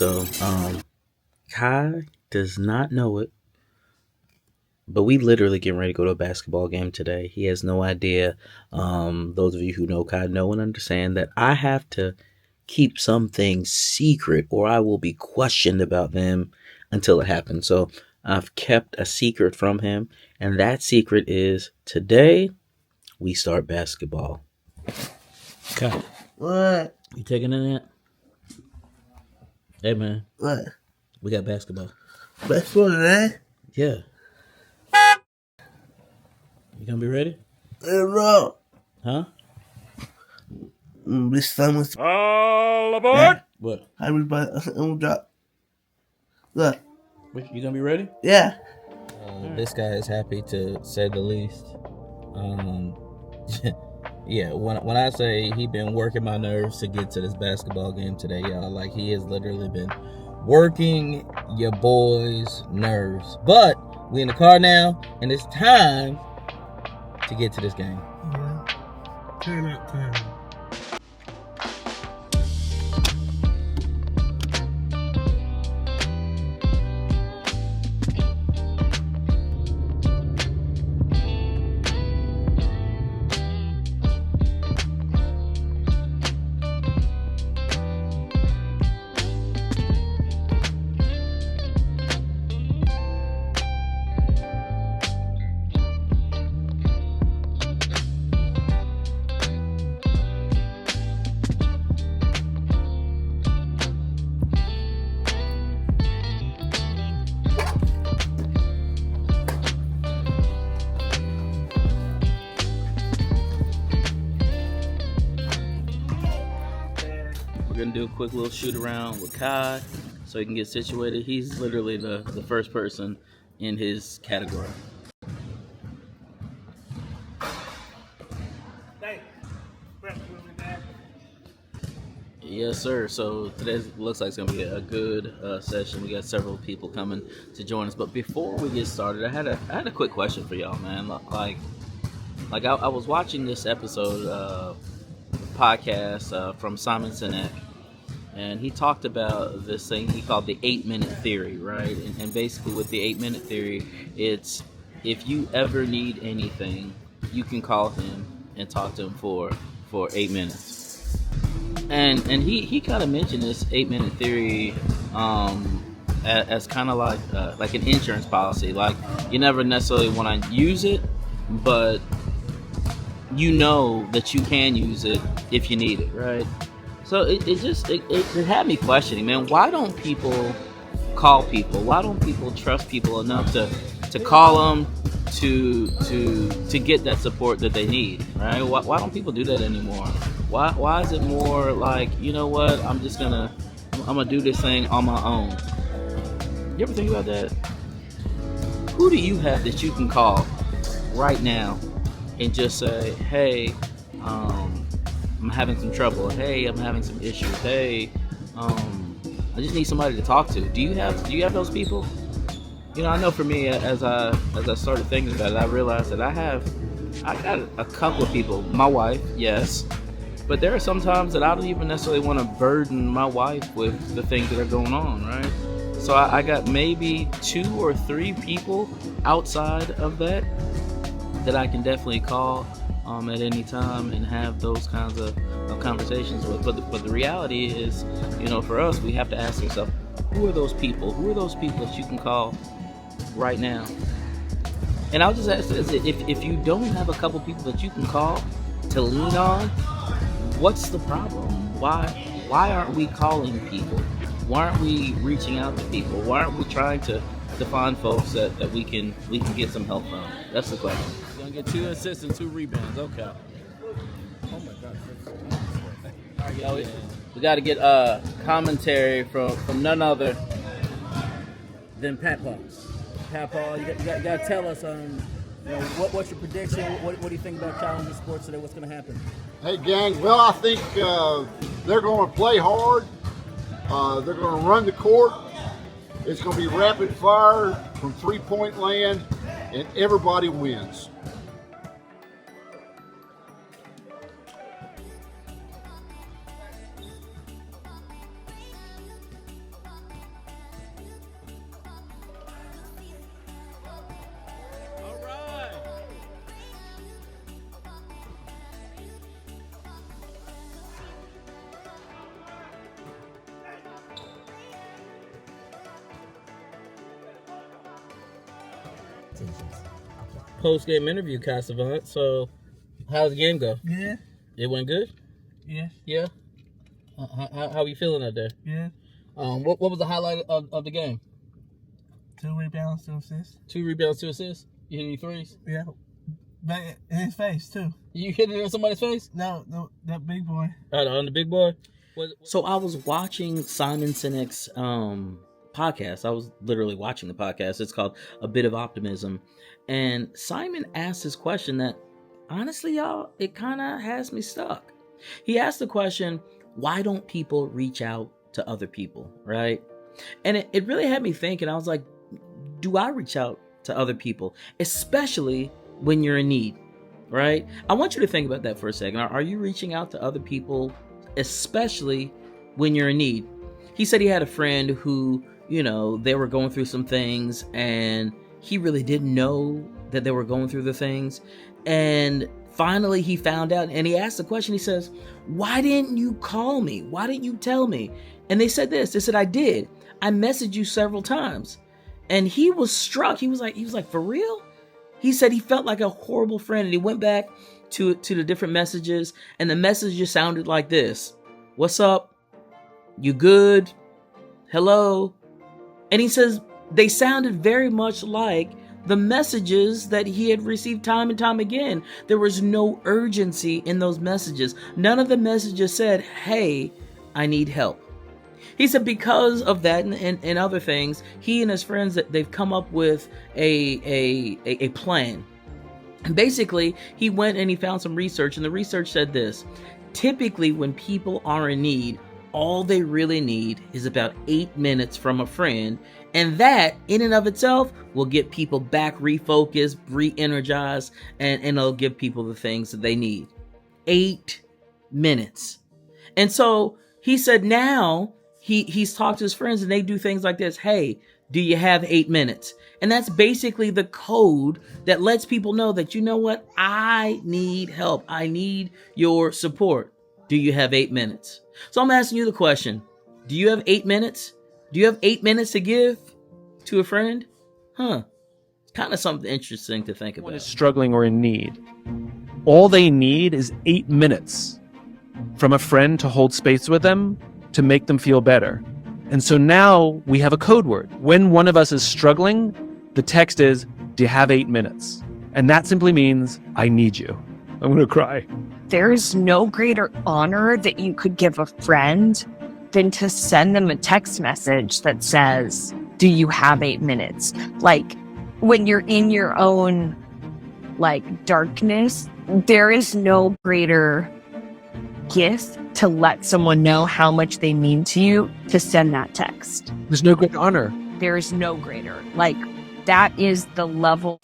So, Kai does not know it, but we literally getting ready to go to a basketball game today. He has no idea. Those of you who know Kai know and understand that I have to keep some things secret or I will be questioned about them until it happens. So I've kept a secret from him, and that secret is today we start basketball. Kai, What? you taking a nap? Hey man, What? we got basketball. Basketball today? Yeah. You gonna be ready? No. Huh? This time was. All aboard! Yeah. What? Everybody, I'm gonna drop. Look. You gonna be ready? Yeah. This guy is happy to say the least. Yeah, when I say he been working my nerves to get to this basketball game today, y'all, like he has literally been working your boy's nerves. But we in the car now, and it's time to get to this game. Yeah. Turn up time. We're gonna do a quick little shoot around with Khye so he can get situated. He's literally the first person in his category. Yes, sir. So today looks like it's gonna be a good session. We got several people coming to join us. But before we get started, I had a quick question for y'all, man. Like I was watching this episode podcast from Simon Sinek, and he talked about this thing he called the 8-minute theory, right? And basically, with the 8-minute theory, it's if you ever need anything, you can call him and talk to him for 8 minutes. And he kind of mentioned this 8-minute theory as kind of like an insurance policy. Like you never necessarily want to use it, but you know that you can use it if you need it, right? So it had me questioning, man. Why don't people call people? Why don't people trust people enough to call them to get that support that they need, right? Why don't people do that anymore? Why is it more like, you know what? I'm gonna do this thing on my own. You ever think about that? Who do you have that you can call right now and just say, hey, I'm having some trouble. Hey, I'm having some issues. Hey, I just need somebody to talk to. Do you have those people? You know, I know for me, as I started thinking about it, I realized that I got a couple of people. My wife, yes, but there are some times that I don't even necessarily want to burden my wife with the things that are going on, right? So I got maybe 2 or 3 people outside of that I can definitely call at any time and have those kinds of conversations with. But the reality is, you know, for us, we have to ask ourselves, who are those people? Who are those people that you can call right now? And I'll just ask this, if you don't have a couple people that you can call to lean on, what's the problem? Why aren't we calling people? Why aren't we reaching out to people? Why aren't we trying to find folks that we can get some help from? That's the question. You're gonna get 2 assists and 2 rebounds. Okay. Oh my God. All right, y'all. We got to get commentary from none other than Pat Paul. Pat Paul, you got to tell us what's your prediction? What do you think about Challenger Sports today? What's going to happen? Hey, gang. Well, I think they're going to play hard. They're going to run the court. It's going to be rapid fire from three-point land, and everybody wins. Post-game interview, Khye Savant. So, how's the game go? Yeah. It went good? Yes. Yeah? How are you feeling out there? Yeah. What was the highlight of the game? 2 rebounds, 2 assists. 2 rebounds, 2 assists? You hit any threes? Yeah. But in his face, too. You hit it in somebody's face? No, that big boy. On the big boy? So I was watching Simon Sinek's podcast. I was literally watching the podcast. It's called A Bit of Optimism. And Simon asked this question that, honestly, y'all, it kind of has me stuck. He asked the question, why don't people reach out to other people, right? And it really had me thinking. I was like, do I reach out to other people, especially when you're in need, right? I want you to think about that for a second. Are you reaching out to other people, especially when you're in need? He said he had a friend who, they were going through some things and he really didn't know that they were going through the things. And finally he found out and he asked the question. He says, why didn't you call me? Why didn't you tell me? And they said this. They said, I did. I messaged you several times. And he was struck. He was like, for real? He said he felt like a horrible friend. And he went back to the different messages. And the messages sounded like this. What's up? You good? Hello? And he says they sounded very much like the messages that he had received time and time again. There was no urgency in those messages. None of the messages said, hey, I need help. He said because of that and other things, he and his friends, they've come up with a plan. And basically, he went and he found some research, and the research said this. Typically, when people are in need, all they really need is about 8 minutes from a friend, and that, in and of itself, will get people back refocused, re-energized, and it'll give people the things that they need. 8 minutes. And so, he said now, he's talked to his friends and they do things like this. Hey, do you have 8 minutes? And that's basically the code that lets people know that, you know what? I need help. I need your support. Do you have 8 minutes? So I'm asking you the question. Do you have 8 minutes? Do you have 8 minutes to give to a friend? It's kind of something interesting to think about. Someone is struggling or in need. All they need is 8 minutes from a friend to hold space with them, to make them feel better. And so now we have a code word. When one of us is struggling, the text is, do you have 8 minutes? And that simply means, I need you. I'm going to cry. There's no greater honor that you could give a friend than to send them a text message that says, do you have 8 minutes? Like, when you're in your own, darkness, there is no greater gift to let someone know how much they mean to you to send that text. There's no great honor. There is no greater. That is the level.